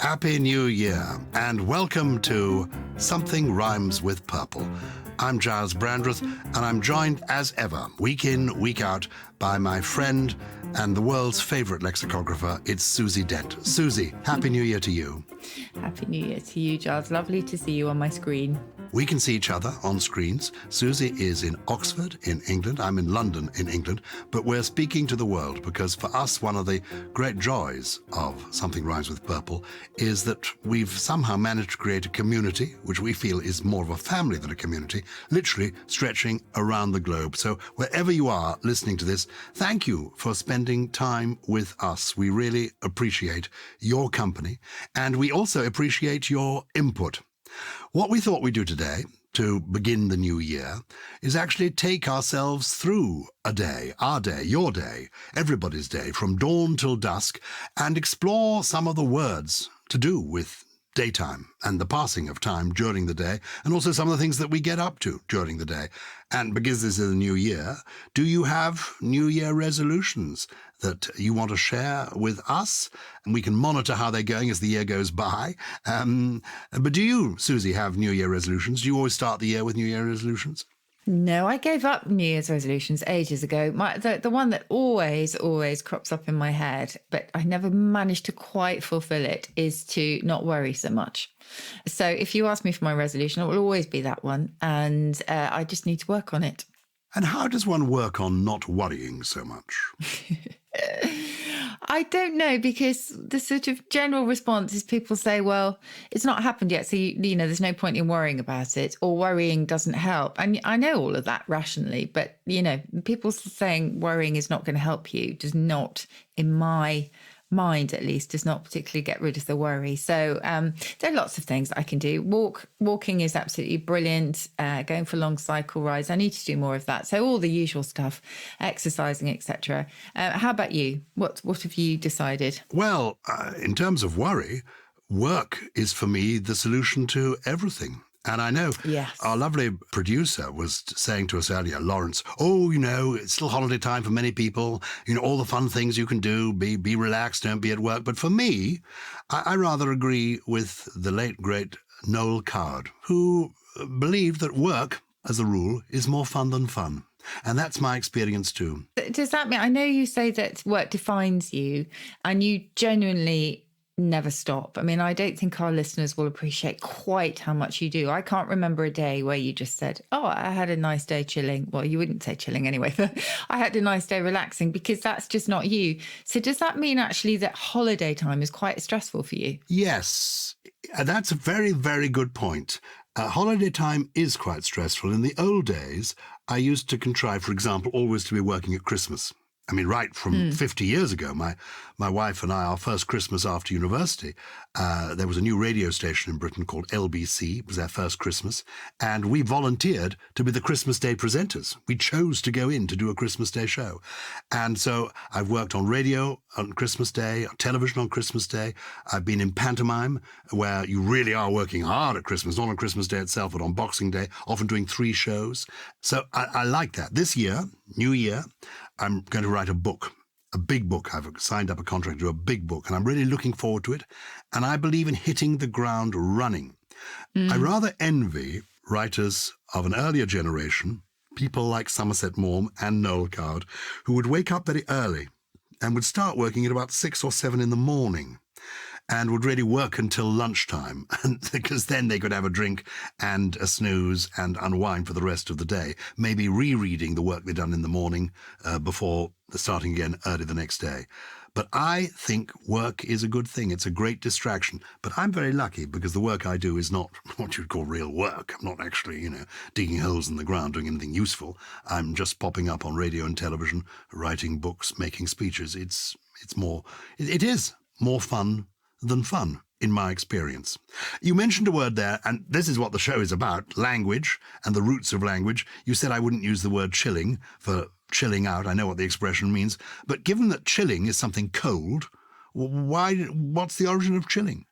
Happy New Year, and welcome to Something Rhymes with Purple. I'm Gyles Brandreth, and I'm joined as ever, week in, week out, by my friend and the world's favourite lexicographer. It's Susie Dent. Susie, Happy New Year to you. Happy New Year to you, Gyles. Lovely to see you on my screen. We can see each other on screens. Susie is in Oxford in England. I'm in London in England. But we're speaking to the world because for us, one of the great joys of Something Rhymes with Purple is that we've somehow managed to create a community, which we feel is more of a family than a community, literally stretching around the globe. So wherever you are listening to this, thank you for spending time with us. We really appreciate your company, and we also appreciate your input. What we thought we'd do today, to begin the new year, is actually take ourselves through a day, our day, your day, everybody's day, from dawn till dusk, and explore some of the words to do with daytime and the passing of time during the day, and also some of the things that we get up to during the day. And because this is a new year, do you have New Year resolutions that you want to share with us? And we can monitor how they're going as the year goes by. But do you, Susie, have New Year resolutions? Do you always start the year with New Year resolutions? No, I gave up New Year's resolutions ages ago. The one that always crops up in my head, but I never managed to quite fulfill it, is to not worry so much. So if you ask me for my resolution, it will always be that one. And I just need to work on it. And how does one work on not worrying so much? I don't know, because the sort of general response is people say, well, it's not happened yet, so, there's no point in worrying about it, or worrying doesn't help. And I know all of that rationally, but, people saying worrying is not going to help you does not, in my mind at least, does not particularly get rid of the worry. So there are lots of things I can do. Walking is absolutely brilliant. Going for long cycle rides, I need to do more of that. So all the usual stuff, exercising, etc. How about you? What have you decided? Well, in terms of worry, work is for me the solution to everything. And I know Our lovely producer was saying to us earlier, Lawrence, it's still holiday time for many people. All the fun things you can do, be relaxed, don't be at work. But for me, I rather agree with the late, great Noel Coward, who believed that work, as a rule, is more fun than fun. And that's my experience too. Does that mean, I know you say that work defines you and you genuinely never stop. I mean, I don't think our listeners will appreciate quite how much you do. I can't remember a day where you just said, I had a nice day chilling. Well, you wouldn't say chilling anyway, but I had a nice day relaxing, because that's just not you. So does that mean actually that holiday time is quite stressful for you? Yes, that's a very, very good point. Holiday time is quite stressful. In the old days, I used to contrive, for example, always to be working at Christmas. I mean, right from 50 years ago, my wife and I, our first Christmas after university, there was a new radio station in Britain called LBC. It was our first Christmas. And we volunteered to be the Christmas Day presenters. We chose to go in to do a Christmas Day show. And so I've worked on radio on Christmas Day, on television on Christmas Day. I've been in pantomime, where you really are working hard at Christmas, not on Christmas Day itself, but on Boxing Day, often doing 3 shows. So I like that. This year, New Year, I'm going to write a book, a big book. I've signed up a contract to do a big book, and I'm really looking forward to it. And I believe in hitting the ground running. I rather envy writers of an earlier generation, people like Somerset Maugham and Noel Coward, who would wake up very early and would start working at about 6 or 7 in the morning, and would really work until lunchtime, because then they could have a drink and a snooze and unwind for the rest of the day, maybe rereading the work they'd done in the morning before starting again early the next day. But I think work is a good thing. It's a great distraction. But I'm very lucky, because the work I do is not what you'd call real work. I'm not actually, digging holes in the ground, doing anything useful. I'm just popping up on radio and television, writing books, making speeches. It is more fun than fun, in my experience. You mentioned a word there, and this is what the show is about, language and the roots of language. You said I wouldn't use the word chilling for chilling out. I know what the expression means. But given that chilling is something cold, what's the origin of chilling?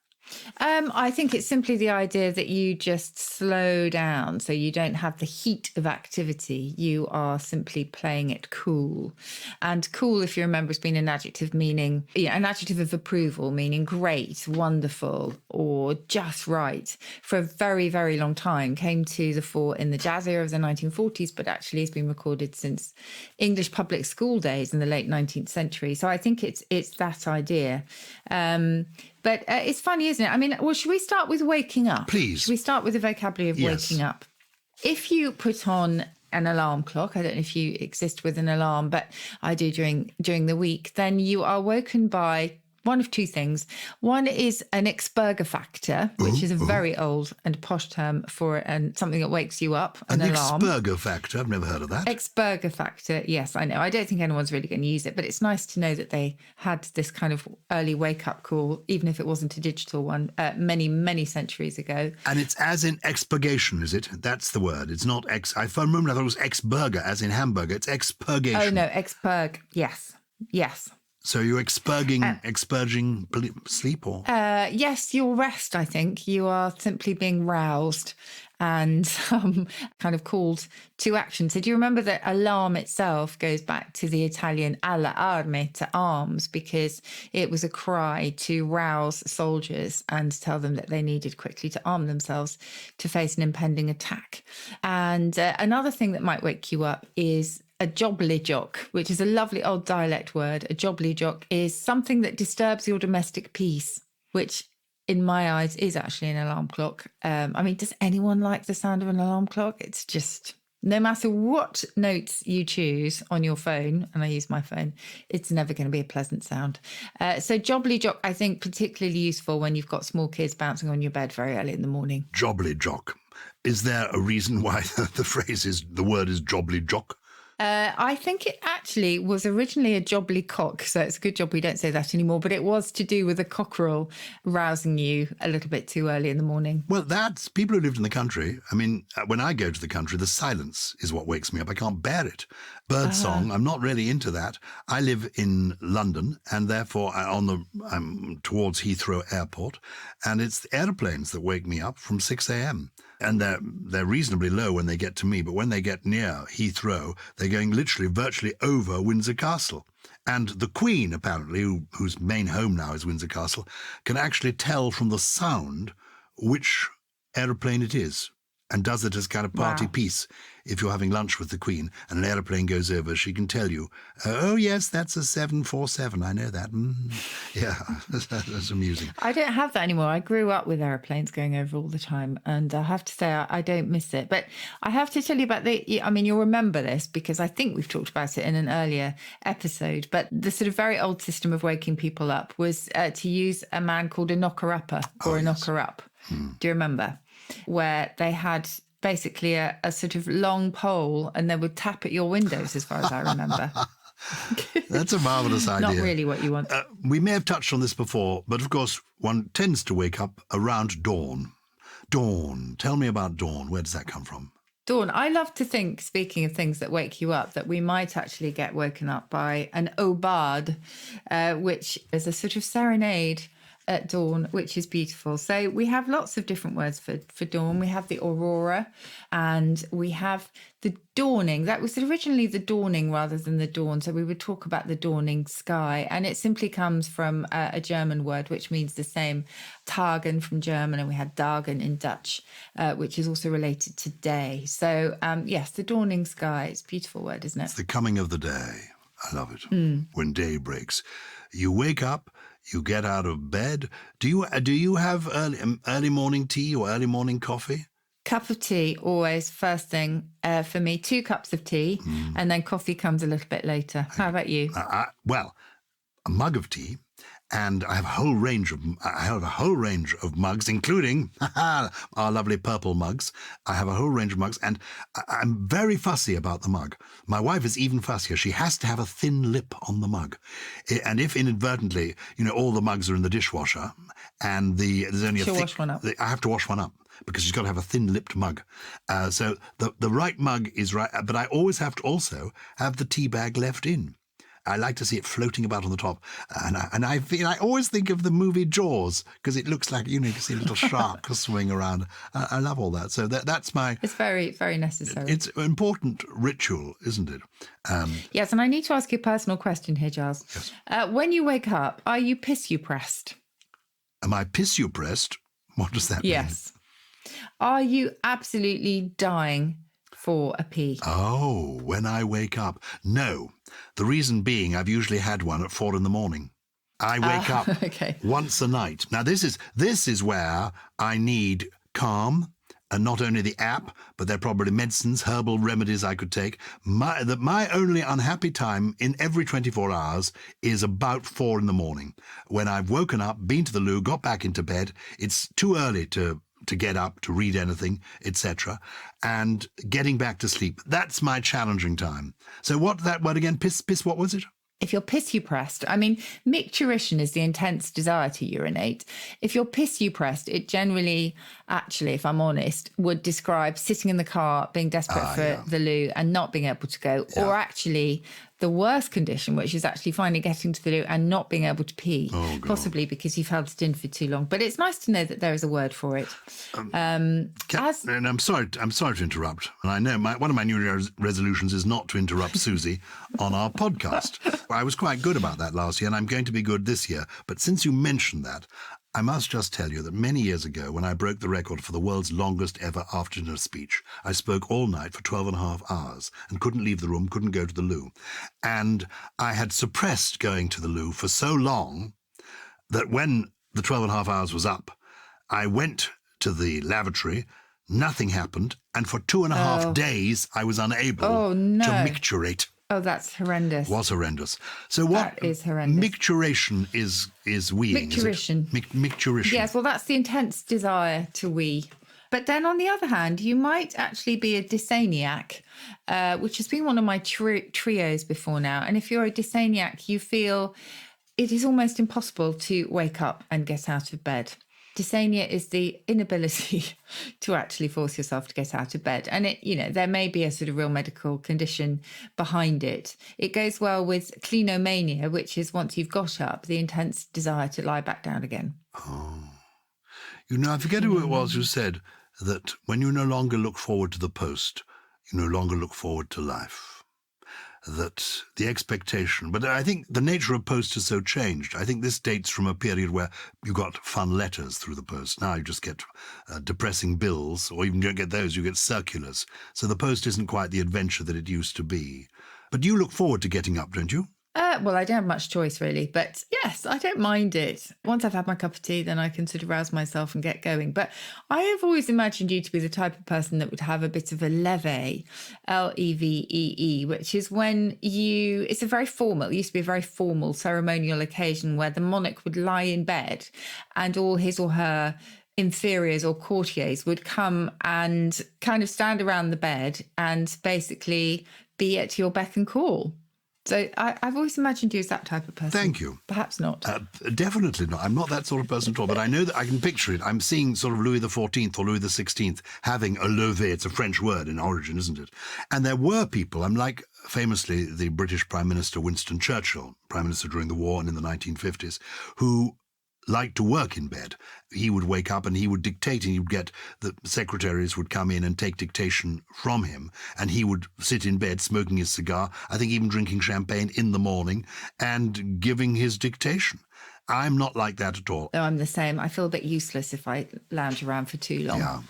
I think it's simply the idea that you just slow down, so you don't have the heat of activity. You are simply playing it cool. And cool, if you remember, has been an adjective meaning, an adjective of approval, meaning great, wonderful, or just right. For a very, very long time, came to the fore in the jazz era of the 1940s, but actually has been recorded since English public school days in the late 19th century. So I think it's that idea. But it's funny, isn't it? I mean, well, should we start with waking up? Please. Should we start with the vocabulary of waking up? If you put on an alarm clock, I don't know if you exist with an alarm, but I do during the week, then you are woken by one of two things. One is an Exburger factor, which is a very old and posh term for something that wakes you up, an alarm. Exburger factor? I've never heard of that. Exburger factor, yes, I know. I don't think anyone's really going to use it, but it's nice to know that they had this kind of early wake-up call, even if it wasn't a digital one, many, many centuries ago. And it's as in expurgation, is it? That's the word. It's not I remember I thought it was ex-burger, as in hamburger. It's expurgation. Oh, no, expurg, yes. So you're expurging sleep, or? Yes, your rest, I think. You are simply being roused and kind of called to action. So do you remember that alarm itself goes back to the Italian alla arme, to arms, because it was a cry to rouse soldiers and tell them that they needed quickly to arm themselves to face an impending attack. And another thing that might wake you up is a jock, which is a lovely old dialect word. A jock is something that disturbs your domestic peace, which in my eyes is actually an alarm clock. I mean, does anyone like the sound of an alarm clock? It's just, no matter what notes you choose on your phone, and I use my phone, it's never going to be a pleasant sound. So jock, I think, particularly useful when you've got small kids bouncing on your bed very early in the morning. Jock. Is there a reason why the word is jock? I think it actually was originally a jobbly cock, so it's a good job we don't say that anymore, but it was to do with a cockerel rousing you a little bit too early in the morning. Well, that's people who lived in the country. I mean, when I go to the country, the silence is what wakes me up. I can't bear it. Birdsong, I'm not really into that. I live in London, and therefore I'm towards Heathrow Airport, and it's the aeroplanes that wake me up from 6 a.m. And they're reasonably low when they get to me, but when they get near Heathrow, they're going virtually over Windsor Castle. And the Queen, apparently, whose main home now is Windsor Castle, can actually tell from the sound which aeroplane it is, and does it as kind of party piece. If you're having lunch with the Queen and an aeroplane goes over, she can tell you, oh, yes, that's a 747. I know that. Yeah, that's amusing. I don't have that anymore. I grew up with aeroplanes going over all the time, and I have to say I don't miss it. But I have to tell you about you'll remember this because I think we've talked about it in an earlier episode, but the sort of very old system of waking people up was to use a man called a knocker-upper or a knocker-up. Do you remember? Where they had basically a sort of long pole and they would tap at your windows, as far as I remember. That's a marvellous idea. Not really what you want. We may have touched on this before, but of course one tends to wake up around dawn. Dawn. Tell me about dawn. Where does that come from? Dawn. I love to think, speaking of things that wake you up, that we might actually get woken up by an aubade, which is a sort of serenade at dawn, which is beautiful. So we have lots of different words for dawn. We have the aurora and we have the dawning. That was originally the dawning rather than the dawn. So we would talk about the dawning sky, and it simply comes from a German word which means the same, Tagen from German, and we had Dagen in Dutch, which is also related to day. So yes, the dawning sky, it's a beautiful word, isn't it? It's the coming of the day. I love it. When day breaks. You wake up, you get out of bed. Do you have early morning tea or early morning coffee? Cup of tea, always first thing for me. 2 cups of tea, and then coffee comes a little bit later. How about you? Well, a mug of tea, and I have a whole range of mugs, including our lovely purple mugs. I have a whole range of mugs, and I'm very fussy about the mug. My wife is even fussier. She has to have a thin lip on the mug. And if inadvertently, all the mugs are in the dishwasher, and there's only She'll wash one up. I have to wash one up because she's got to have a thin-lipped mug. So the right mug is right, but I always have to also have the tea bag left in. I like to see it floating about on the top. And I always think of the movie Jaws, because it looks like, you can see a little shark swing around. I love all that. So that's my... It's very, very necessary. It's an important ritual, isn't it? Yes, and I need to ask you a personal question here, Gyles. Yes. When you wake up, are you piss-you-pressed? Am I piss-you-pressed? What does that mean? Yes. Are you absolutely dying for a pee? Oh, when I wake up. No. The reason being, I've usually had one at 4 a.m. I wake up once a night. Now, this is where I need calm, and not only the app, but there are probably medicines, herbal remedies I could take. My only unhappy time in every 24 hours is about 4 a.m. When I've woken up, been to the loo, got back into bed. It's too early to get up, to read anything, etc., and getting back to sleep. That's my challenging time. So what, that word again, piss, what was it? If you're piss-you-pressed, I mean, micturition is the intense desire to urinate. If you're piss-you-pressed, it generally, actually, if I'm honest, would describe sitting in the car, being desperate for the loo and not being able to go, or actually the worst condition, which is actually finally getting to the loo and not being able to pee, possibly because you've held it in for too long. But it's nice to know that there is a word for it. And I'm sorry to interrupt. And I know one of my New Year's resolutions is not to interrupt Susie on our podcast. I was quite good about that last year, and I'm going to be good this year. But since you mentioned that, I must just tell you that many years ago, when I broke the record for the world's longest ever after-dinner speech, I spoke all night for 12 and a half hours and couldn't leave the room, couldn't go to the loo. And I had suppressed going to the loo for so long that when the 12 and a half hours was up, I went to the lavatory, nothing happened, and for 2.5 days I was unable to micturate. Oh, that's horrendous. Was horrendous. So what? That is horrendous. Micturation is weeing. Micturation. Micturation. Yes, well, that's the intense desire to wee. But then on the other hand, you might actually be a dysaniac, which has been one of my trios before now. And if you're a dysaniac, you feel it is almost impossible to wake up and get out of bed. Dysania is the inability to actually force yourself to get out of bed. And there may be a sort of real medical condition behind it. It goes well with clinomania, which is once you've got up, the intense desire to lie back down again. Oh. I forget who it was who said that when you no longer look forward to the post, you no longer look forward to life. That the expectation, but I think the nature of post has so changed. I think this dates from a period where you got fun letters through the post. Now you just get depressing bills, or even don't get those, you get circulars. So the post isn't quite the adventure that it used to be. But you look forward to getting up, don't you? Well, I don't have much choice, really. But yes, I don't mind it. Once I've had my cup of tea, then I can sort of rouse myself and get going. But I have always imagined you to be the type of person that would have a bit of a levee, Levee, which is when it used to be a very formal ceremonial occasion where the monarch would lie in bed and all his or her inferiors or courtiers would come and kind of stand around the bed and basically be at your beck and call. So I've always imagined you as that type of person. Thank you. Perhaps not. Definitely not. I'm not that sort of person at all, but I know that I can picture it. I'm seeing sort of Louis XIV or Louis XVI having a lever. It's a French word in origin, isn't it? And there were people, I'm like famously the British Prime Minister Winston Churchill, Prime Minister during the war and in the 1950s, who liked to work in bed. He would wake up and he would dictate, and the secretaries would come in and take dictation from him, and he would sit in bed smoking his cigar, I think even drinking champagne in the morning and giving his dictation. I'm not like that at all. No, I'm the same. I feel a bit useless if I lounge around for too long. Yeah.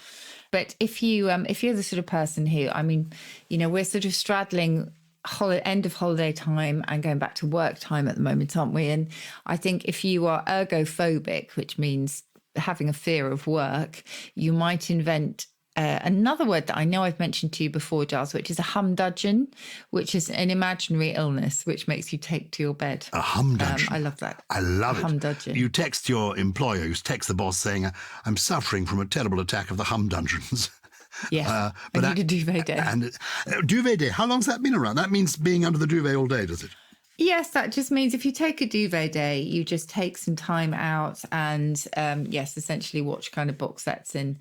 But if you're the sort of person who, we're sort of straddling end of holiday time and going back to work time at the moment, aren't we? And I think if you are ergophobic, which means having a fear of work, you might invent another word that I know I've mentioned to you before, Gyles, which is a humdudgeon, which is an imaginary illness which makes you take to your bed. A humdudgeon. I love that. I love it. Humdudgeon. You text your employer, you text the boss saying, I'm suffering from a terrible attack of the humdudgeons. Yes, I need a duvet day. And duvet day, how long's that been around? That means being under the duvet all day, does it? Yes, that just means if you take a duvet day, you just take some time out and, essentially watch kind of box sets in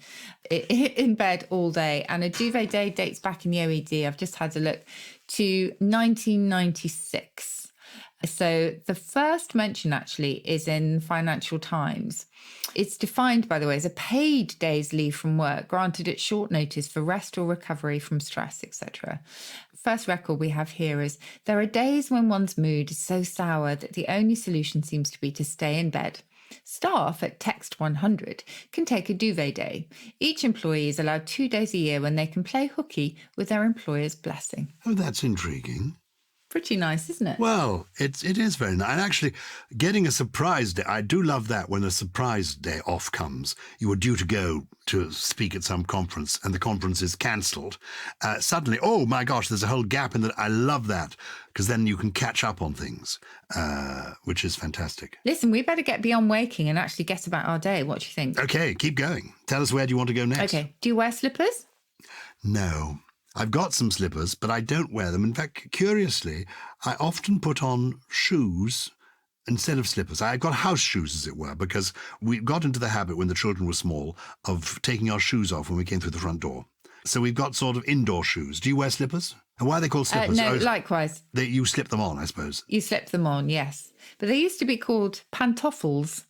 bed all day. And a duvet day dates back in the OED. I've just had a look to 1996. So the first mention actually is in Financial Times. It's defined, by the way, as a paid day's leave from work granted at short notice for rest or recovery from stress, etc. First record we have here is, there are days when one's mood is so sour that the only solution seems to be to stay in bed. Staff at Text 100 can take a duvet day. Each employee is allowed 2 days a year when they can play hooky with their employer's blessing. Oh, that's intriguing. Pretty nice, isn't it? Well, it is very nice. And actually, getting a surprise day, I do love that when a surprise day off comes. You were due to go to speak at some conference and the conference is cancelled. Suddenly, oh my gosh, there's a whole gap in that. I love that because then you can catch up on things, which is fantastic. Listen, we better get beyond waking and actually get about our day. What do you think? Okay, keep going. Tell us, where do you want to go next? Okay. Do you wear slippers? No. I've got some slippers, but I don't wear them. In fact, curiously, I often put on shoes instead of slippers. I've got house shoes, as it were, because we got into the habit when the children were small of taking our shoes off when we came through the front door. So we've got sort of indoor shoes. Do you wear slippers? And why are they called slippers? No, likewise. You slip them on, I suppose. You slip them on, yes. But they used to be called pantoffels,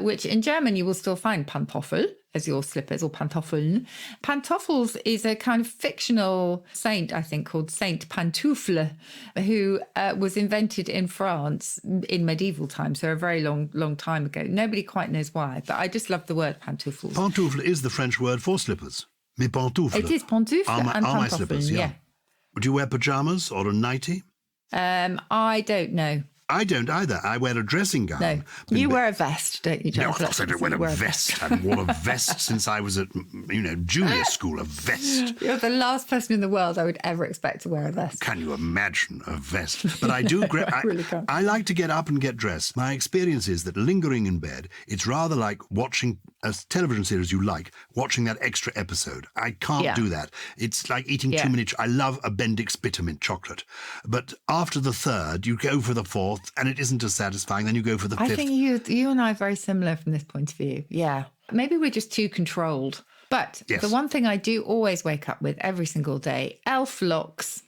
which in German you will still find Pantoffel as your slippers, or Pantoffeln. Pantoffels is a kind of fictional saint, I think, called Saint Pantoufle, who was invented in France in medieval times, so a very long time ago. Nobody quite knows why, but I just love the word pantoufles. Pantoufle is the French word for slippers. Mes pantoufles. It is pantoufle and my pantoffeln, slippers, yeah. Do you wear pyjamas or a nightie? I don't know. I don't either. I wear a dressing gown. No, you wear a vest, don't you, John? No, of course I don't wear a vest. I've worn a vest since I was at, junior school, a vest. You're the last person in the world I would ever expect to wear a vest. Can you imagine a vest? But I do. I really can't. I like to get up and get dressed. My experience is that lingering in bed, it's rather like watching a television series you like, watching that extra episode. I can't do that. It's like eating too many. I love a Bendix Bittermint chocolate. But after the third, you go for the fourth, and it isn't as satisfying. Then you go for the fifth. I think you and I are very similar from this point of view. Yeah. Maybe we're just too controlled. But the one thing I do always wake up with every single day, elf locks.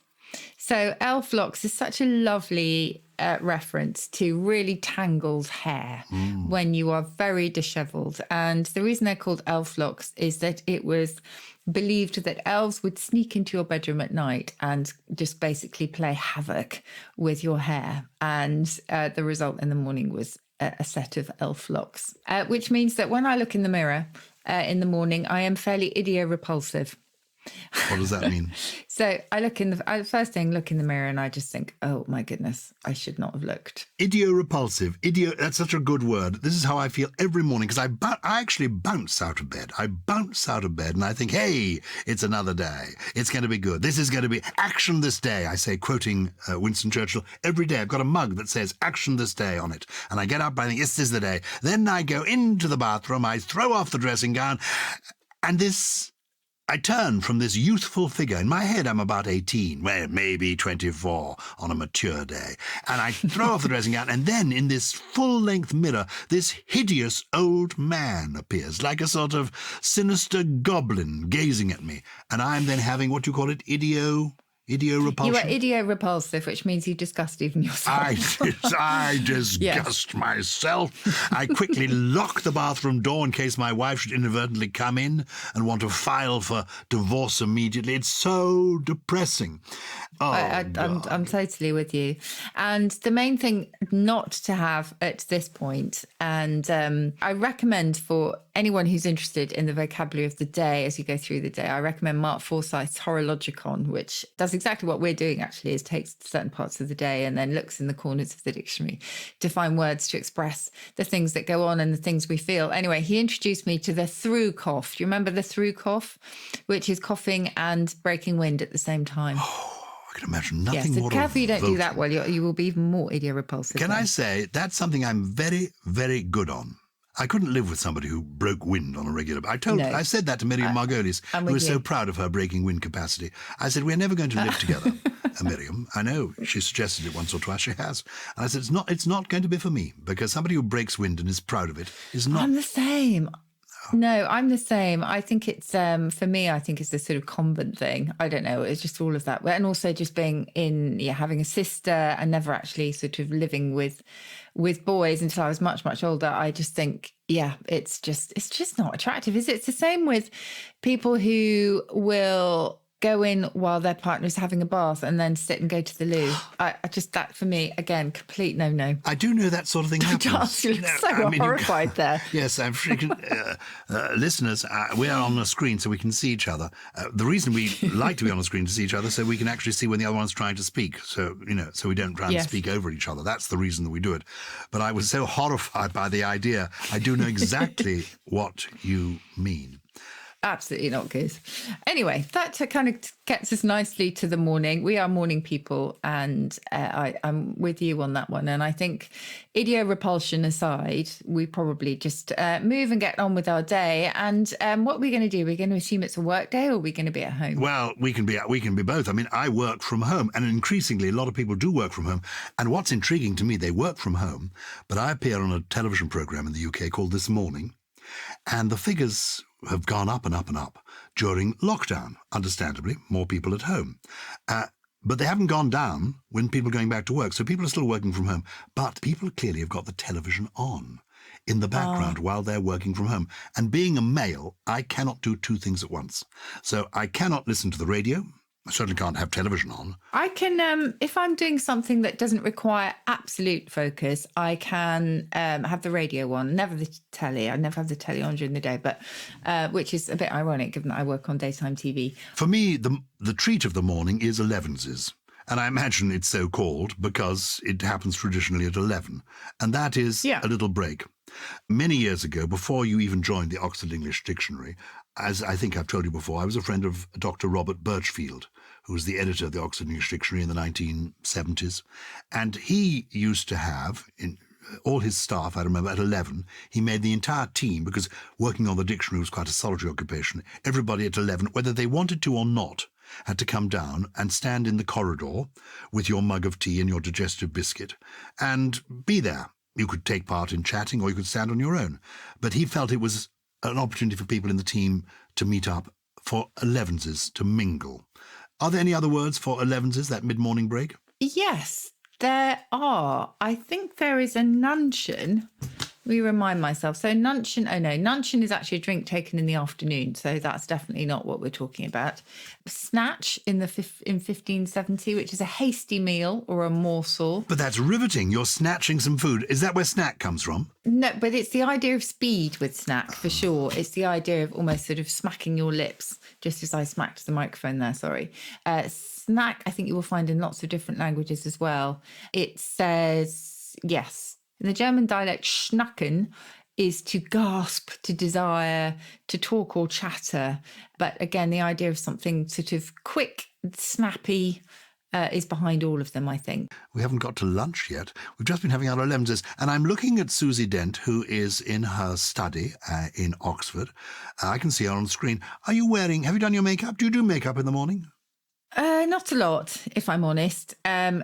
So elf locks is such a lovely reference to really tangled hair when you are very dishevelled. And the reason they're called elf locks is that it was believed that elves would sneak into your bedroom at night and just basically play havoc with your hair. And the result in the morning was a set of elf locks, which means that when I look in the mirror in the morning, I am fairly idiorepulsive. What does that mean? So I look in first thing, look in the mirror and I just think, oh my goodness, I should not have looked. Idiorepulsive. That's such a good word. This is how I feel every morning because I actually bounce out of bed. I bounce out of bed and I think, hey, it's another day. It's going to be good. This is going to be action this day. I say, quoting Winston Churchill, every day I've got a mug that says action this day on it. And I get up, I think, this is the day. Then I go into the bathroom, I throw off the dressing gown and I turn from this youthful figure. In my head, I'm about 18, well, maybe 24 on a mature day. And I throw off the dressing gown, and then in this full-length mirror, this hideous old man appears, like a sort of sinister goblin gazing at me. And I'm then having, what do you call it, idiorepulsion? You are idiorepulsive, which means you disgust even yourself. I disgust myself. I quickly lock the bathroom door in case my wife should inadvertently come in and want to file for divorce immediately. It's so depressing. Oh, I'm totally with you. And the main thing not to have at this point, and I recommend for anyone who's interested in the vocabulary of the day as you go through the day, I recommend Mark Forsyth's Horologicon, which does exactly what we're doing actually, is takes certain parts of the day and then looks in the corners of the dictionary to find words to express the things that go on and the things we feel. Anyway, he introduced me to the through cough. Do you remember the through cough, which is coughing and breaking wind at the same time? I can imagine nothing more. So careful you don't do that well. You will be even more idiorepulsive. Can I say that's something I'm very, very good on. I couldn't live with somebody who broke wind on a regular basis. I said that to Miriam Margolis, who was so proud of her breaking wind capacity. I said, we're never going to live together, Miriam. I know she suggested it once or twice. She has. And I said, it's not going to be for me, because somebody who breaks wind and is proud of it is not. I'm the same. No, I'm the same. I think it's, for me, I think it's the sort of convent thing. I don't know. It's just all of that. And also just being having a sister and never actually sort of living with boys until I was much, much older. I just think, it's just not attractive, is it? It's the same with people who will go in while their partner's having a bath and then sit and go to the loo. I just, that for me, again, complete no. I do know that sort of thing happens. Giles, you look so horrified there. Yes, I'm freaking... listeners, we are on a screen so we can see each other. The reason we like to be on a screen to see each other so we can actually see when the other one's trying to speak. So, so we don't try and speak over each other. That's the reason that we do it. But I was so horrified by the idea. I do know exactly what you mean. Absolutely not good. Anyway, that kind of gets us nicely to the morning. We are morning people, and I'm with you on that one. And I think repulsion aside, we probably just move and get on with our day. And what are we going to do? We're going to assume it's a work day, or are we going to be at home? Well, we can be both. I mean, I work from home, and increasingly a lot of people do work from home. And what's intriguing to me, they work from home, but I appear on a television program in the UK called This Morning, and the figures have gone up and up and up during lockdown, understandably, more people at home. But they haven't gone down when people are going back to work. So people are still working from home. But people clearly have got the television on in the background while they're working from home. And being a male, I cannot do two things at once. So I cannot listen to the radio. I certainly can't have television on. I can, if I'm doing something that doesn't require absolute focus, I can have the radio on, never the telly. I never have the telly on during the day, but which is a bit ironic given that I work on daytime TV. For me, the treat of the morning is 11s. And I imagine it's so called because it happens traditionally at 11. And that is a little break. Many years ago, before you even joined the Oxford English Dictionary, as I think I've told you before, I was a friend of Dr. Robert Birchfield, who was the editor of the Oxford English Dictionary in the 1970s. And he used to have, in all his staff, I remember, at 11, he made the entire team, because working on the dictionary was quite a solitary occupation, everybody at 11, whether they wanted to or not, had to come down and stand in the corridor with your mug of tea and your digestive biscuit and be there. You could take part in chatting or you could stand on your own. But he felt it was an opportunity for people in the team to meet up for 11s, to mingle. Are there any other words for 11s, that mid-morning break? Yes, there are. I think there is a nuncheon. We remind myself. So nuncheon, nuncheon is actually a drink taken in the afternoon. So that's definitely not what we're talking about. Snatch in 1570, which is a hasty meal or a morsel. But that's riveting. You're snatching some food. Is that where snack comes from? No, but it's the idea of speed with snack, for sure. It's the idea of almost sort of smacking your lips, just as I smacked the microphone there, sorry. Snack, I think you will find in lots of different languages as well. It says, yes. In the German dialect, schnacken is to gasp, to desire, to talk or chatter. But again, the idea of something sort of quick, snappy is behind all of them, I think. We haven't got to lunch yet. We've just been having our 11s. And I'm looking at Susie Dent, who is in her study in Oxford. I can see her on the screen. Have you done your makeup? Do you do makeup in the morning? Not a lot, if I'm honest.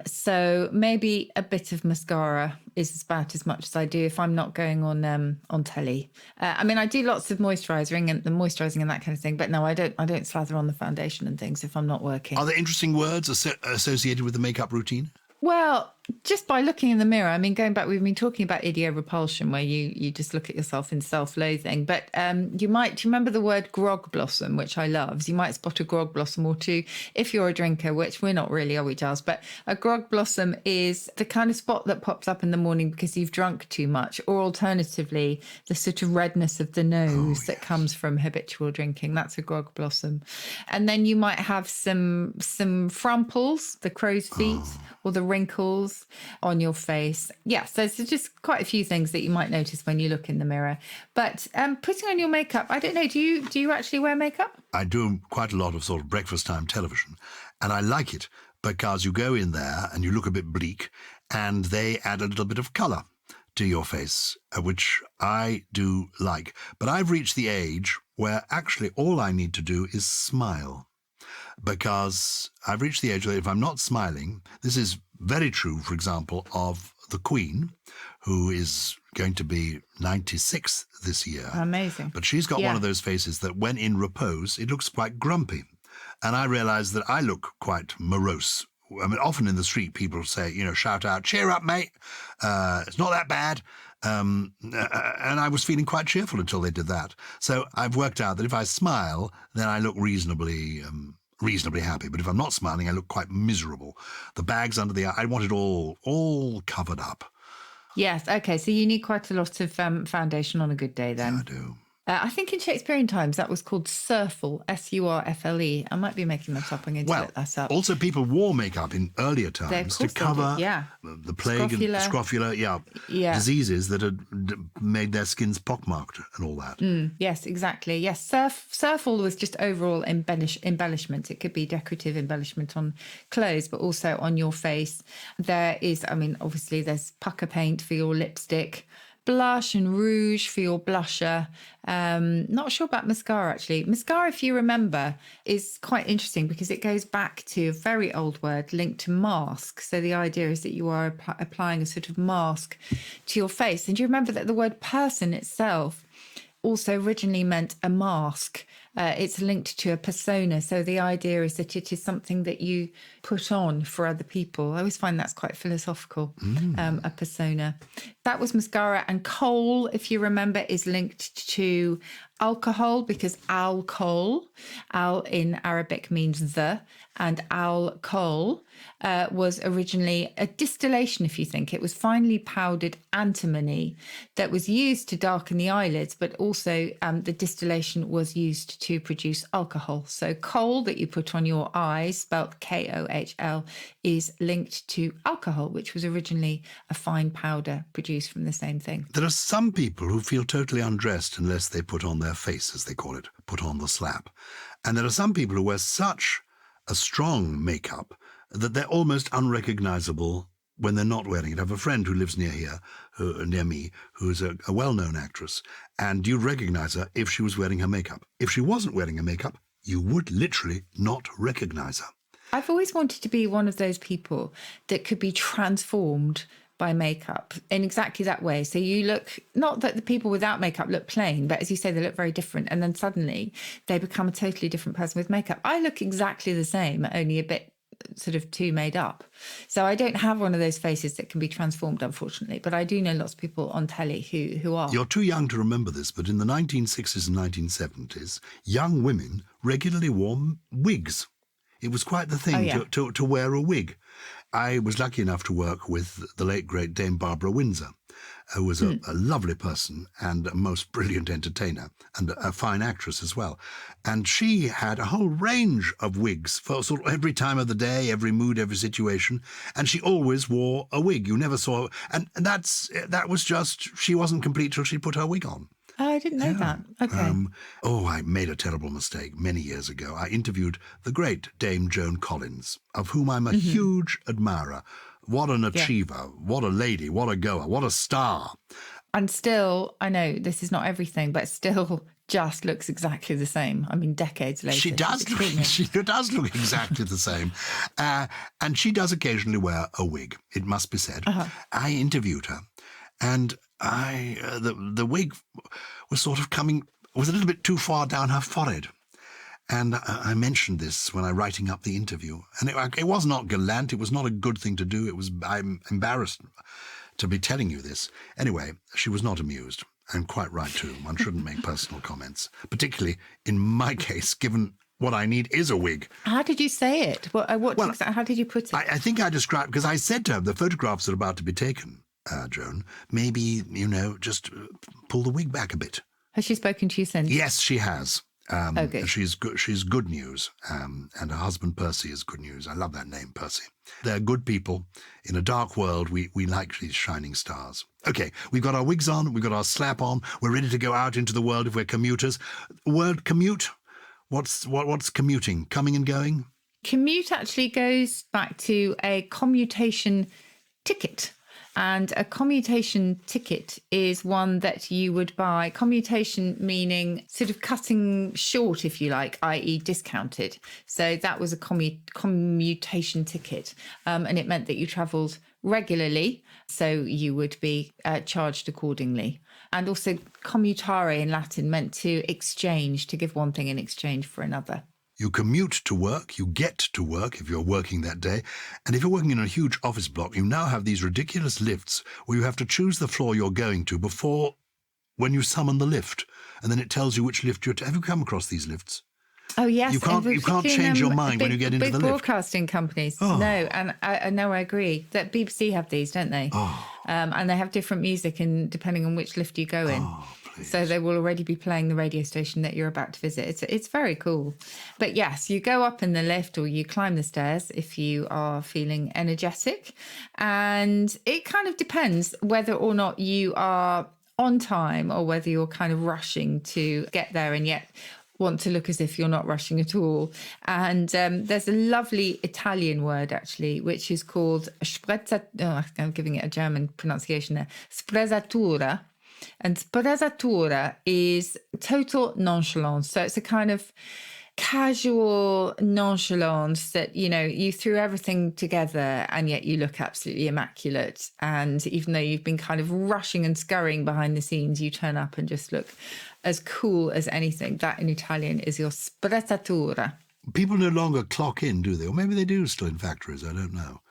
So maybe a bit of mascara is about as much as I do if I'm not going on telly. I mean, I do lots of moisturising and that kind of thing, but no, I don't slather on the foundation and things if I'm not working. Are there interesting words associated with the makeup routine? Well, just by looking in the mirror, I mean, going back, we've been talking about repulsion, where you just look at yourself in self-loathing. But do you remember the word grog blossom, which I love? So you might spot a grog blossom or two if you're a drinker, which we're not really, are we, Gyles? But a grog blossom is the kind of spot that pops up in the morning because you've drunk too much, or alternatively, the sort of redness of the nose that comes from habitual drinking. That's a grog blossom. And then you might have some frumples, the crow's feet, or the wrinkles on your face. Yeah, so it's just quite a few things that you might notice when you look in the mirror. But putting on your makeup, I don't know, do you actually wear makeup? I do quite a lot of sort of breakfast time television, and I like it because you go in there and you look a bit bleak and they add a little bit of colour to your face, which I do like. But I've reached the age where actually all I need to do is smile. because I've reached the age where if I'm not smiling, this is very true, for example, of the Queen, who is going to be 96 this year. Amazing. But she's got one of those faces that when in repose, it looks quite grumpy. And I realise that I look quite morose. I mean, often in the street, people say, shout out, cheer up, mate. It's not that bad. And I was feeling quite cheerful until they did that. So I've worked out that if I smile, then I look reasonably happy. But if I'm not smiling, I look quite miserable. The bags under the eye, I want it all covered up. Yes. Okay. So you need quite a lot of foundation on a good day then. Yeah, I do. I think in Shakespearean times that was called surfle, S-U-R-F-L-E. I might be making that up. I'm going to look that up. Also people wore makeup in earlier times to cover the plague and scrofula, diseases that had made their skins pockmarked and all that. Yes, exactly. Yes, surfle was just overall embellishment. It could be decorative embellishment on clothes, but also on your face. There is, obviously there's pucker paint for your lipstick, blush and rouge for your blusher. Not sure about mascara, actually. Mascara, if you remember, is quite interesting because it goes back to a very old word linked to mask. So the idea is that you are applying a sort of mask to your face. And do you remember that the word person itself also originally meant a mask? It's linked to a persona. So the idea is that it is something that you put on for other people. I always find that's quite philosophical, a persona. That was mascara. And coal, if you remember, is linked to alcohol because al-coal, al in Arabic means the, and al-coal was originally a distillation, if you think. It was finely powdered antimony that was used to darken the eyelids, but also the distillation was used to produce alcohol. So coal that you put on your eyes, spelt K-O-H-L, is linked to alcohol, which was originally a fine powder produced from the same thing. There are some people who feel totally undressed unless they put on their face, as they call it, put on the slap. And there are some people who wear such a strong makeup that they're almost unrecognizable when they're not wearing it. I have a friend who lives near me, who's a well-known actress, and you'd recognize her if she was wearing her makeup. If she wasn't wearing her makeup, you would literally not recognize her. I've always wanted to be one of those people that could be transformed by makeup in exactly that way. So you look, not that the people without makeup look plain, but as you say, they look very different. And then suddenly they become a totally different person with makeup. I look exactly the same, only a bit sort of too made up. So I don't have one of those faces that can be transformed, unfortunately. But I do know lots of people on telly who are. You're too young to remember this, but in the 1960s and 1970s, young women regularly wore wigs. It was quite the thing to wear a wig. I was lucky enough to work with the late, great Dame Barbara Windsor, who was a lovely person and a most brilliant entertainer and a fine actress as well. And she had a whole range of wigs for sort of every time of the day, every mood, every situation. And she always wore a wig. You never saw her. And that was just, she wasn't complete till she put her wig on. Oh, I didn't know that. Okay. I made a terrible mistake many years ago. I interviewed the great Dame Joan Collins, of whom I'm a huge admirer. What an achiever, what a lady, what a goer, what a star. And still, I know this is not everything, but still just looks exactly the same. I mean, decades later. She does look exactly the same. And she does occasionally wear a wig, it must be said. I interviewed her, and the wig was sort of was a little bit too far down her forehead. And I mentioned this when I writing up the interview. And it was not gallant. It was not a good thing to do. I'm embarrassed to be telling you this. Anyway, she was not amused, and quite right too. One shouldn't make personal comments, particularly in my case, given what I need is a wig. How did you say it? How did you put it? I think I described, because I said to her, the photographs are about to be taken, Joan. Maybe, just pull the wig back a bit. Has she spoken to you since? Yes, she has. Okay. She's good news, and her husband Percy is good news. I love that name, Percy. They're good people. In a dark world, we like these shining stars. Okay, we've got our wigs on, we've got our slap on, we're ready to go out into the world if we're commuters. Word commute, what's commuting? Coming and going? Commute actually goes back to a commutation ticket. And a commutation ticket is one that you would buy. Commutation meaning sort of cutting short, if you like, i.e. discounted. So that was a commutation ticket. And it meant that you travelled regularly, so you would be charged accordingly. And also commutare in Latin meant to exchange, to give one thing in exchange for another. You commute to work, you get to work if you're working that day, and if you're working in a huge office block, you now have these ridiculous lifts where you have to choose the floor you're going to before when you summon the lift, and then it tells you which lift you're to. Have you come across these lifts? Oh, yes. You can't change your mind when you get into the lift. Big broadcasting companies. Oh. No, and I agree. That BBC have these, don't they? Oh. And they have different music and depending on which lift you go in. Oh, please. So they will already be playing the radio station that you're about to visit. It's very cool. But yes, you go up in the lift or you climb the stairs if you are feeling energetic. And it kind of depends whether or not you are on time or whether you're kind of rushing to get there and yet want to look as if you're not rushing at all. And there's a lovely Italian word, actually, which is called I'm giving it a German pronunciation there, sprezzatura. And sprezzatura is total nonchalance. So it's a kind of casual nonchalance that, you know, you threw everything together and yet you look absolutely immaculate. And even though you've been kind of rushing and scurrying behind the scenes, you turn up and just look as cool as anything. That in Italian is your sprezzatura. People no longer clock in, do they? Or maybe they do still in factories, I don't know.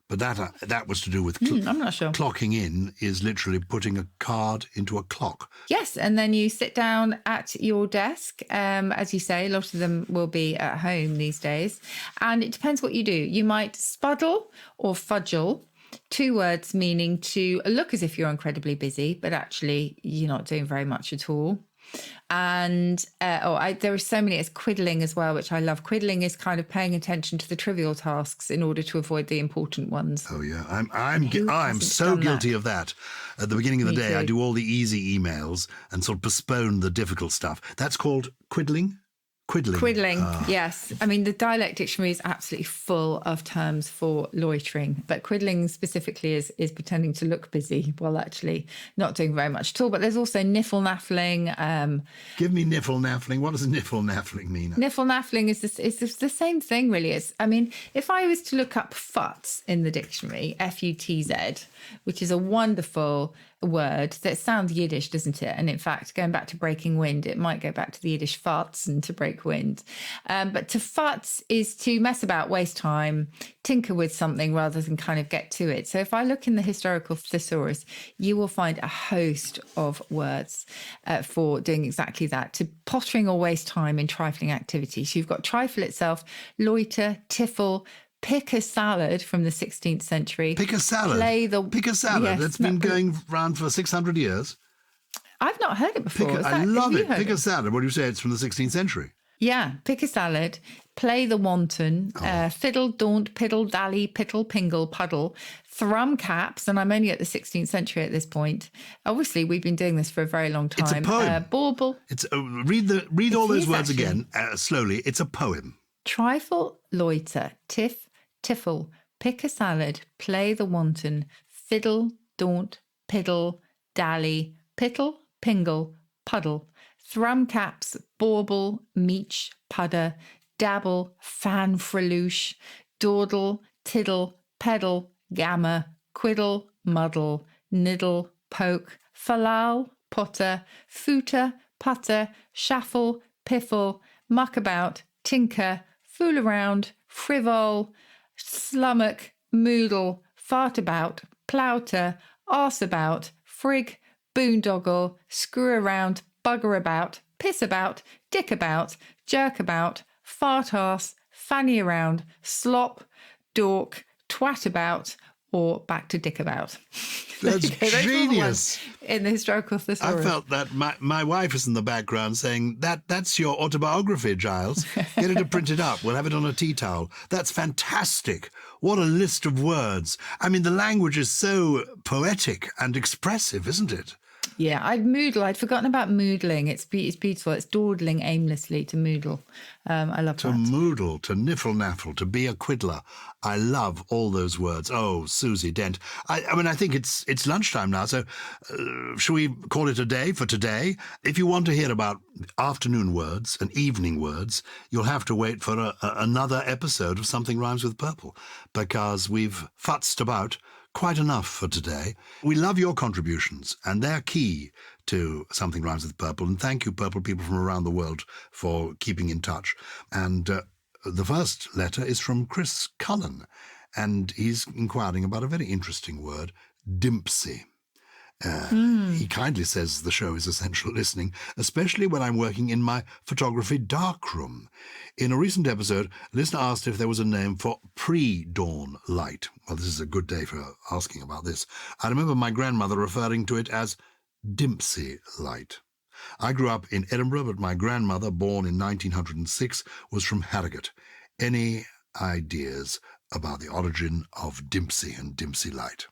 But that was to do with I'm not sure. Clocking in is literally putting a card into a clock. Yes, and then you sit down at your desk. As you say, a lot of them will be at home these days. And it depends what you do. You might spuddle or fudgel. 2 words meaning to look as if you're incredibly busy, but actually you're not doing very much at all. And there are so many. It's quiddling as well, which I love. Quiddling is kind of paying attention to the trivial tasks in order to avoid the important ones. Oh yeah, I'm so guilty of that. At the beginning of the day, too. I do all the easy emails and sort of postpone the difficult stuff. That's called quiddling. Quiddling, yes. I mean, the dialect dictionary is absolutely full of terms for loitering, but quiddling specifically is pretending to look busy while actually not doing very much at all. But there's also niffle-naffling. Give me niffle-naffling. What does niffle-naffling mean? Niffle-naffling is the same thing, really. If I was to look up futz in the dictionary, F-U-T-Z, which is a wonderful word that sounds Yiddish, doesn't it? And in fact, going back to breaking wind, it might go back to the Yiddish farts and to break wind. But to futz is to mess about, waste time, tinker with something rather than kind of get to it. So if I look in the historical thesaurus, you will find a host of words for doing exactly that, to pottering or waste time in trifling activities. You've got trifle itself, loiter, tiffle, pick a salad from the 16th century. Pick a salad? Pick a salad. Yes, that's been going around for 600 years. I've not heard it before. I love it. Pick a salad. What do you say? It's from the 16th century. Yeah, pick a salad, play the wanton, fiddle, daunt, piddle, dally, pittle, pingle, puddle, thrum caps, and I'm only at the 16th century at this point. Obviously, we've been doing this for a very long time. It's a poem. Bauble. It's read all those words again slowly. It's a poem. Trifle, loiter, tiff, tiffle, pick a salad, play the wanton, fiddle, daunt, piddle, dally, pittle, pingle, puddle, thrum caps, bauble, meech, pudder, dabble, fan frelouche, dawdle, tiddle, pedal, gamma, quiddle, muddle, niddle, poke, falal, potter, footer, putter, shuffle, piffle, muckabout, tinker, fool around, frivol, slummock, moodle, fart about, plouter, arse about, frig, boondoggle, screw around, bugger about, piss about, dick about, jerk about, fart arse, fanny around, slop, dork, twat about, or back to dick about. That's genius. In the historical thesaurus. I felt that my wife is in the background saying, that's your autobiography, Gyles. Get it to print it up. We'll have it on a tea towel. That's fantastic. What a list of words. I mean, the language is so poetic and expressive, isn't it? Yeah, I'd forgotten about moodling. It's beautiful. It's dawdling aimlessly to moodle. I love To that. moodle, to niffle-naffle, to be a quiddler. I love all those words. Oh, Susie, Dent. I mean, I think it's lunchtime now, so shall we call it a day for today? If you want to hear about afternoon words and evening words, you'll have to wait for another episode of Something Rhymes with Purple, because we've futzed about quite enough for today. We love your contributions, and they're key to Something Rhymes with Purple. And thank you, Purple people from around the world, for keeping in touch. And the first letter is from Chris Cullen, and he's inquiring about a very interesting word, dimpsy. He kindly says the show is essential listening, especially when I'm working in my photography darkroom. In a recent episode, a listener asked if there was a name for pre-dawn light. Well, this is a good day for asking about this. I remember my grandmother referring to it as dimpsy light. I grew up in Edinburgh, but my grandmother, born in 1906, was from Harrogate. Any ideas about the origin of dimpsy and dimpsy light?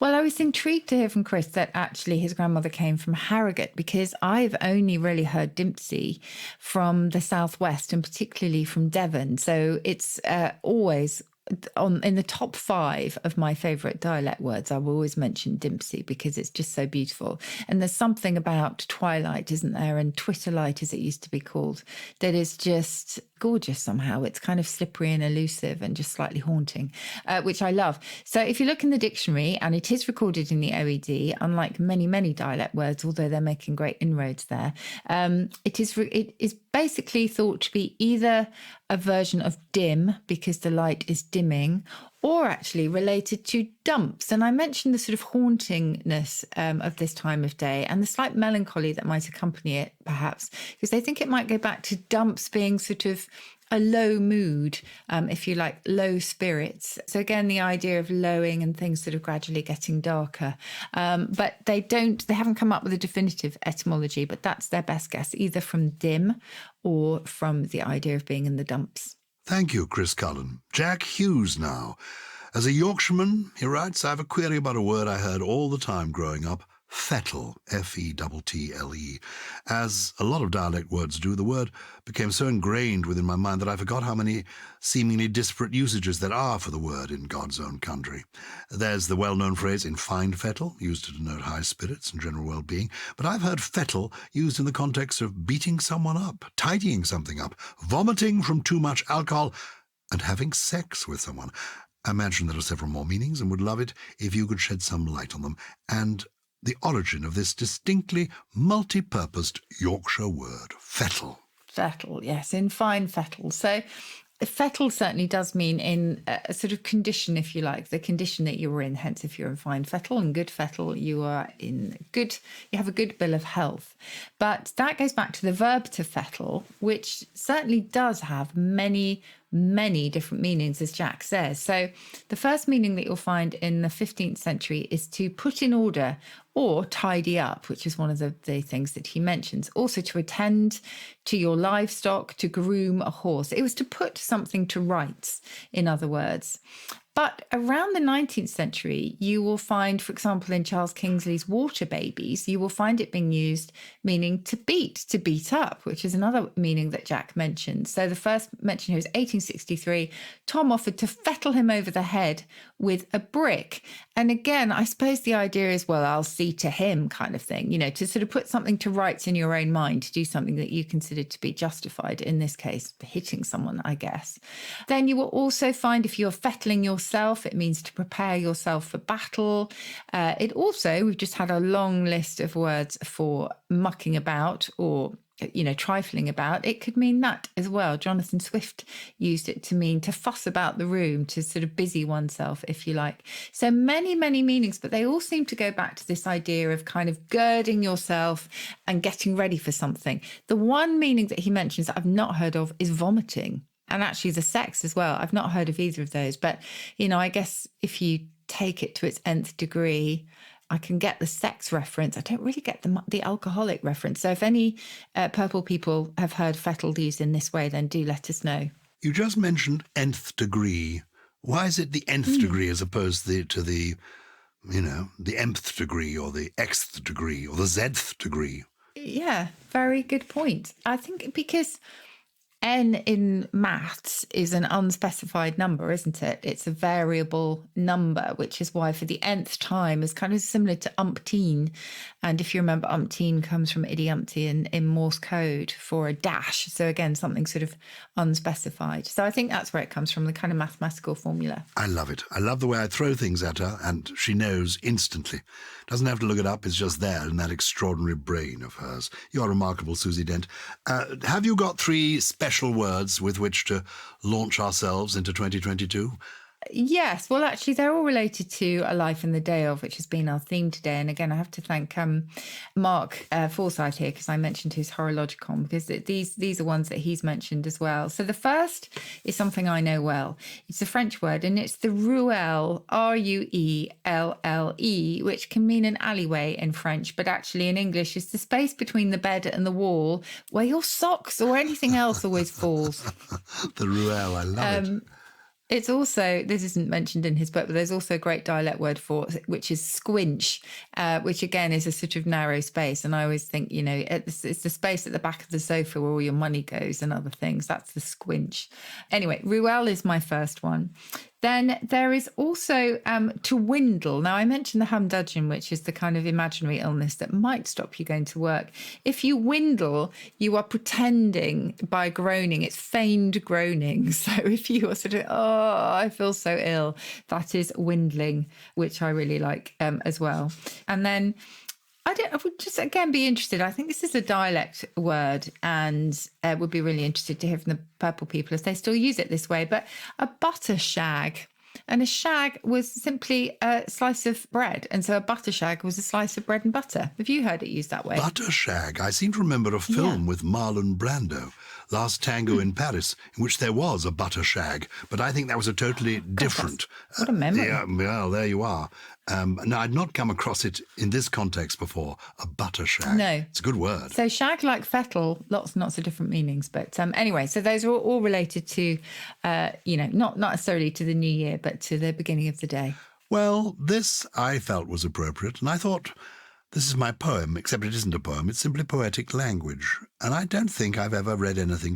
Well, I was intrigued to hear from Chris that actually his grandmother came from Harrogate, because I've only really heard dimpsy from the southwest and particularly from Devon. So it's always in the top 5 of my favourite dialect words. I will always mention dimpsy because it's just so beautiful. And there's something about twilight, isn't there, and twitterlight as it used to be called, that is just gorgeous somehow. It's kind of slippery and elusive and just slightly haunting, which I love. So if you look in the dictionary, and it is recorded in the OED, unlike many, many dialect words, although they're making great inroads there, it is basically thought to be either a version of dim, because the light is dimming, or actually related to dumps. And I mentioned the sort of hauntingness of this time of day and the slight melancholy that might accompany it, perhaps, because they think it might go back to dumps being sort of a low mood, if you like, low spirits. So again, the idea of lowing and things sort of gradually getting darker. But they haven't come up with a definitive etymology, but that's their best guess, either from dim or from the idea of being in the dumps. Thank you, Chris Cullen. Jack Hughes now. As a Yorkshireman, he writes, I have a query about a word I heard all the time growing up, fettle, F-E-T-T-L-E. As a lot of dialect words do, the word became so ingrained within my mind that I forgot how many seemingly disparate usages there are for the word in God's own country. There's the well-known phrase in fine fettle, used to denote high spirits and general well-being, but I've heard fettle used in the context of beating someone up, tidying something up, vomiting from too much alcohol, and having sex with someone. I imagine there are several more meanings and would love it if you could shed some light on them, and the origin of this distinctly multi-purposed Yorkshire word, fettle. Fettle, yes, in fine fettle. So fettle certainly does mean in a sort of condition, if you like, the condition that you were in. Hence, if you're in fine fettle and good fettle, you have a good bill of health. But that goes back to the verb to fettle, which certainly does have many different meanings, as Jack says. So the first meaning that you'll find in the 15th century is to put in order or tidy up, which is one of the things that he mentions. Also to attend to your livestock, to groom a horse. It was to put something to rights, in other words. But around the 19th century, you will find, for example, in Charles Kingsley's Water Babies, you will find it being used meaning to beat up, which is another meaning that Jack mentioned. So the first mention here is 1863. Tom offered to fettle him over the head with a brick. And again, I suppose the idea is, well, I'll see to him kind of thing, to sort of put something to rights in your own mind, to do something that you consider to be justified, in this case, hitting someone, I guess. Then you will also find if you're fettling yourself, it means to prepare yourself for battle. It also, we've just had a long list of words for mucking about or trifling about. It could mean that as well. Jonathan Swift used it to mean to fuss about the room, to sort of busy oneself, if you like. So many meanings, but they all seem to go back to this idea of kind of girding yourself and getting ready for something. The one meaning that he mentions that I've not heard of is vomiting, and actually the sex as well. I've not heard of either of those, but I guess if you take it to its nth degree, I can get the sex reference. I don't really get the alcoholic reference. So if any purple people have heard fettled used in this way, then do let us know. You just mentioned nth degree. Why is it the nth degree as opposed to the the nth degree or the xth degree or the zth degree. Yeah, very good point. I think because n in maths is an unspecified number, isn't it? It's a variable number, which is why for the nth time is kind of similar to umpteen. And if you remember, umpteen comes from idiumpty in Morse code for a dash. So again, something sort of unspecified. So I think that's where it comes from, the kind of mathematical formula. I love it. I love the way I throw things at her and she knows instantly. Doesn't have to look it up. It's just there in that extraordinary brain of hers. You're remarkable, Susie Dent. Have you got 3 special words with which to launch ourselves into 2022? Yes, well, actually, they're all related to A Life in the Day Of, which has been our theme today. And again, I have to thank Mark Forsyth here, because I mentioned his Horologicon, because these are ones that he's mentioned as well. So the first is something I know well. It's a French word, and it's the ruelle, ruelle, which can mean an alleyway in French, but actually in English is the space between the bed and the wall where your socks or anything else always falls. The ruelle, I love it. It's also, this isn't mentioned in his book, but there's also a great dialect word for it, which is squinch, which again is a sort of narrow space. And I always think, it's the space at the back of the sofa where all your money goes and other things. That's the squinch. Anyway, ruelle is my first one. Then there is also to windle. Now, I mentioned the humdudgeon, which is the kind of imaginary illness that might stop you going to work. If you windle, you are pretending by groaning. It's feigned groaning. So if you are sort of, I feel so ill, that is windling, which I really like as well. And then I would just, again, be interested. I think this is a dialect word and would be really interested to hear from the purple people if they still use it this way. But a butter shag. And a shag was simply a slice of bread. And so a butter shag was a slice of bread and butter. Have you heard it used that way? Butter shag. I seem to remember a film with Marlon Brando, Last Tango in Paris, in which there was a butter shag. But I think that was a totally different... What a memory. Well, there you are. Now, I'd not come across it in this context before, a butter shag. No. It's a good word. So shag, like fettle, lots and lots of different meanings. But anyway, so those are all related to, not necessarily to the new year, but to the beginning of the day. Well, this I felt was appropriate, and I thought, this is my poem, except it isn't a poem, it's simply poetic language. And I don't think I've ever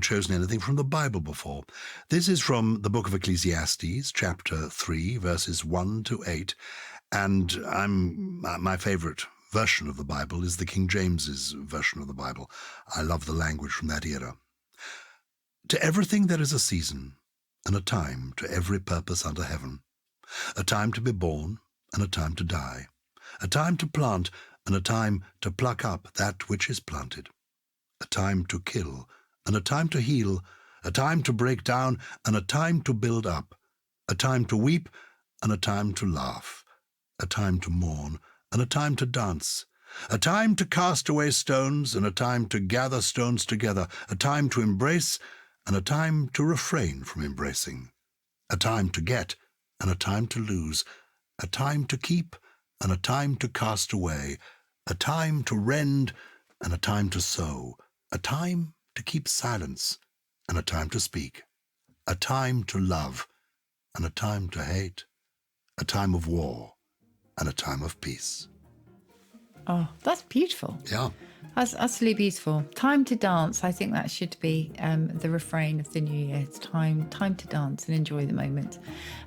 chosen anything from the Bible before. This is from the book of Ecclesiastes, chapter 3, verses 1 to 8. And my favourite version of the Bible is the King James's version of the Bible. I love the language from that era. To everything there is a season, and a time to every purpose under heaven. A time to be born, and a time to die. A time to plant, and a time to pluck up that which is planted. A time to kill, and a time to heal. A time to break down, and a time to build up. A time to weep, and a time to laugh. A time to mourn, and a time to dance. A time to cast away stones, and a time to gather stones together. A time to embrace, and a time to refrain from embracing. A time to get, and a time to lose. A time to keep, and a time to cast away. A time to rend, and a time to sow. A time to keep silence, and a time to speak. A time to love, and a time to hate. A time of war, and a time of peace. Oh, that's beautiful. Yeah. That's utterly beautiful. Time to dance. I think that should be the refrain of the new year. It's time to dance and enjoy the moment.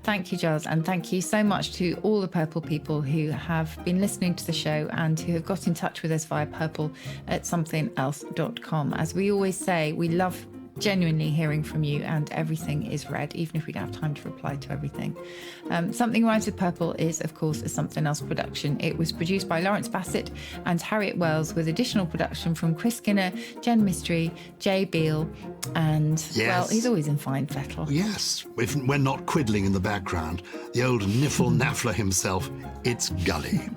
Thank you, Gyles, and thank you so much to all the purple people who have been listening to the show and who have got in touch with us via purple@somethingelse.com. As we always say, we love genuinely hearing from you, and everything is read, even if we don't have time to reply to everything. Something Rhymes with Purple is, of course, a Somethin Else production. It was produced by Lawrence Bassett and Harriet Wells, with additional production from Chris Skinner, Jen Mystery, Jay Beale, and, well, he's always in fine fettle. Yes, if we're not quiddling in the background, the old Niffle Naffler himself, it's Gully.